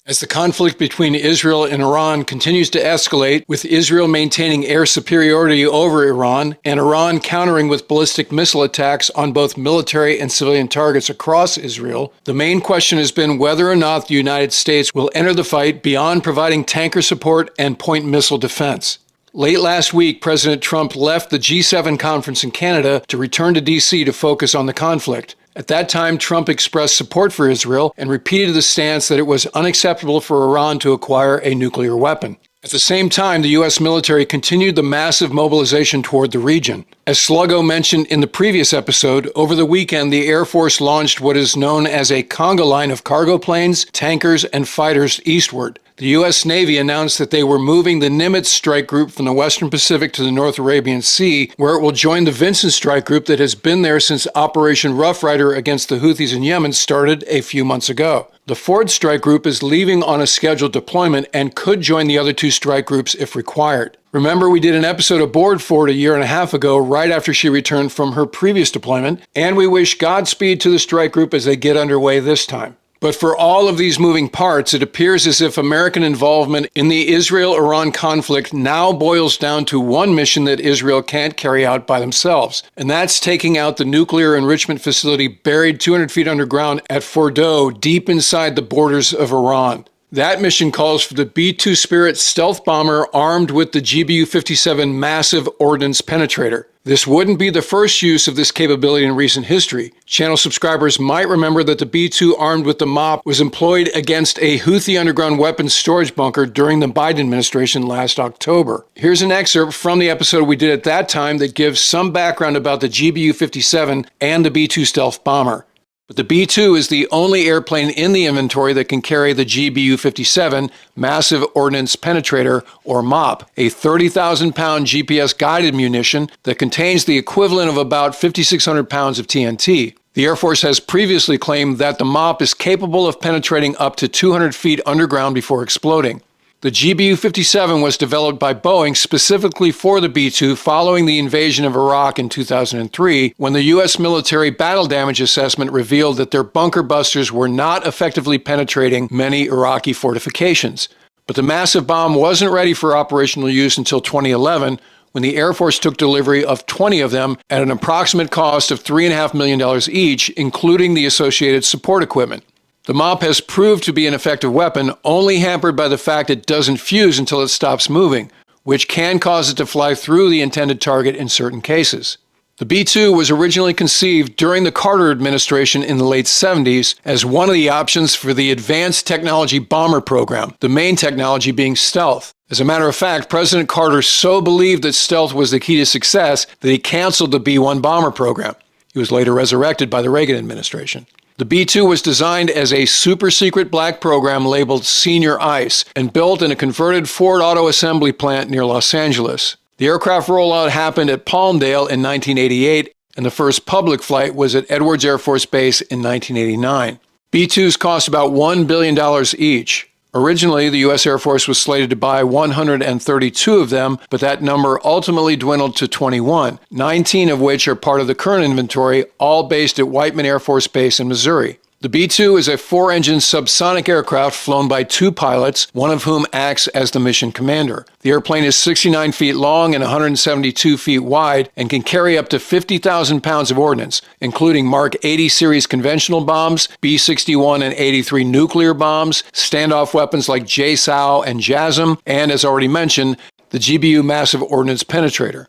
As the conflict between Israel and Iran continues to escalate, with Israel maintaining air superiority over Iran and Iran countering with ballistic missile attacks on both military and civilian targets across Israel, the main question has been whether or not the United States will enter the fight beyond providing tanker support and point missile defense. Late last week, President Trump left the G7 conference in Canada to return to D.C. to focus on the conflict. At that time, Trump expressed support for Israel and repeated the stance that it was unacceptable for Iran to acquire a nuclear weapon. At the same time, the U.S. military continued the massive mobilization toward the region. As Sluggo mentioned in the previous episode, over the weekend, the Air Force launched what is known as a conga line of cargo planes, tankers, and fighters eastward. The U.S. Navy announced that they were moving the Nimitz strike group from the Western Pacific to the North Arabian Sea, where it will join the Vincent strike group that has been there since Operation Rough Rider against the Houthis in Yemen started a few months ago. The Ford strike group is leaving on a scheduled deployment and could join the other two strike groups if required. Remember, we did an episode aboard Ford a year and a half ago, right after she returned from her previous deployment, and we wish Godspeed to the strike group as they get underway this time. But for all of these moving parts, it appears as if American involvement in the Israel-Iran conflict now boils down to one mission that Israel can't carry out by themselves, and that's taking out the nuclear enrichment facility buried 200 feet underground at Fordow, deep inside the borders of Iran. That mission calls for the B-2 Spirit stealth bomber armed with the GBU-57 Massive Ordnance Penetrator. This wouldn't be the first use of this capability in recent history. Channel subscribers might remember that the B-2 armed with the MOP was employed against a Houthi underground weapons storage bunker during the Biden administration last October. Here's an excerpt from the episode we did at that time that gives some background about the GBU-57 and the B-2 stealth bomber. But the B-2 is the only airplane in the inventory that can carry the GBU-57 Massive Ordnance Penetrator, or MOP, a 30,000-pound GPS-guided munition that contains the equivalent of about 5,600 pounds of TNT. The Air Force has previously claimed that the MOP is capable of penetrating up to 200 feet underground before exploding. The GBU-57 was developed by Boeing specifically for the B-2 following the invasion of Iraq in 2003, when the U.S. military battle damage assessment revealed that their bunker busters were not effectively penetrating many Iraqi fortifications. But the massive bomb wasn't ready for operational use until 2011, when the Air Force took delivery of 20 of them at an approximate cost of $3.5 million each, including the associated support equipment. The MOP has proved to be an effective weapon, only hampered by the fact it doesn't fuse until it stops moving, which can cause it to fly through the intended target in certain cases. The B-2 was originally conceived during the Carter administration in the late 70s as one of the options for the Advanced Technology Bomber program, the main technology being stealth. As a matter of fact, President Carter so believed that stealth was the key to success that he canceled the B-1 bomber program. He was later resurrected by the Reagan administration. The B-2 was designed as a super-secret black program labeled Senior Ice and built in a converted Ford auto assembly plant near Los Angeles. The aircraft rollout happened at Palmdale in 1988, and the first public flight was at Edwards Air Force Base in 1989. B-2s cost about $1 billion each. Originally, the U.S. Air Force was slated to buy 132 of them, but that number ultimately dwindled to 21, 19 of which are part of the current inventory, all based at Whiteman Air Force Base in Missouri. The B-2 is a 4-engine subsonic aircraft flown by 2 pilots, one of whom acts as the mission commander. The airplane is 69 feet long and 172 feet wide and can carry up to 50,000 pounds of ordnance, including Mark 80 series conventional bombs, B-61 and 83 nuclear bombs, standoff weapons like JSOW and JASM, and, as already mentioned, the GBU Massive Ordnance Penetrator.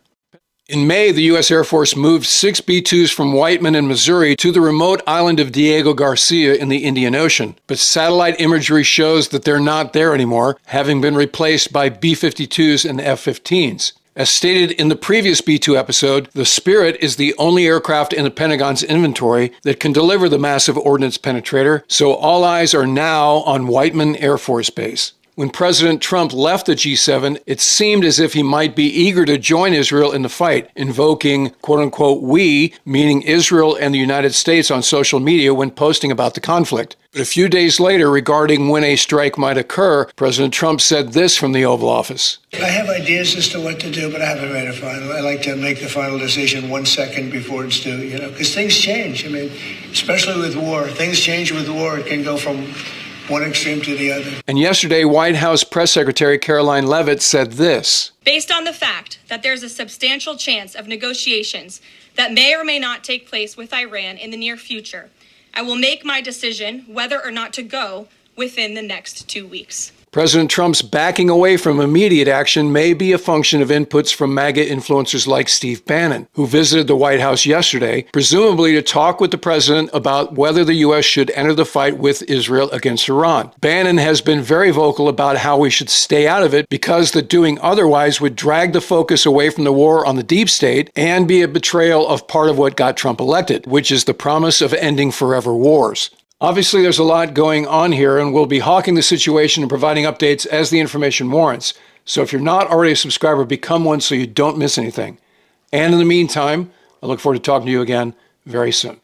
In May, the U.S. Air Force moved 6 B-2s from Whiteman in Missouri to the remote island of Diego Garcia in the Indian Ocean. But satellite imagery shows that they're not there anymore, having been replaced by B-52s and F-15s. As stated in the previous B-2 episode, the Spirit is the only aircraft in the Pentagon's inventory that can deliver the Massive Ordnance Penetrator, so all eyes are now on Whiteman Air Force Base. When President Trump left the G7, it seemed as if he might be eager to join Israel in the fight, invoking, quote-unquote, we, meaning Israel and the United States, on social media when posting about the conflict. But a few days later, regarding when a strike might occur, President Trump said this from the Oval Office. I have ideas as to what to do, but I haven't made a final. I like to make the final decision 1 second before it's due, because things change. Especially with war. Things change with war. It can go from one extreme to the other. And yesterday, White House Press Secretary Caroline Leavitt said this. Based on the fact that there's a substantial chance of negotiations that may or may not take place with Iran in the near future, I will make my decision whether or not to go within the next 2 weeks. President Trump's backing away from immediate action may be a function of inputs from MAGA influencers like Steve Bannon, who visited the White House yesterday, presumably to talk with the president about whether the U.S. should enter the fight with Israel against Iran. Bannon has been very vocal about how we should stay out of it because that doing otherwise would drag the focus away from the war on the deep state and be a betrayal of part of what got Trump elected, which is the promise of ending forever wars. Obviously, there's a lot going on here, and we'll be hawking the situation and providing updates as the information warrants. So if you're not already a subscriber, become one so you don't miss anything. And in the meantime, I look forward to talking to you again very soon.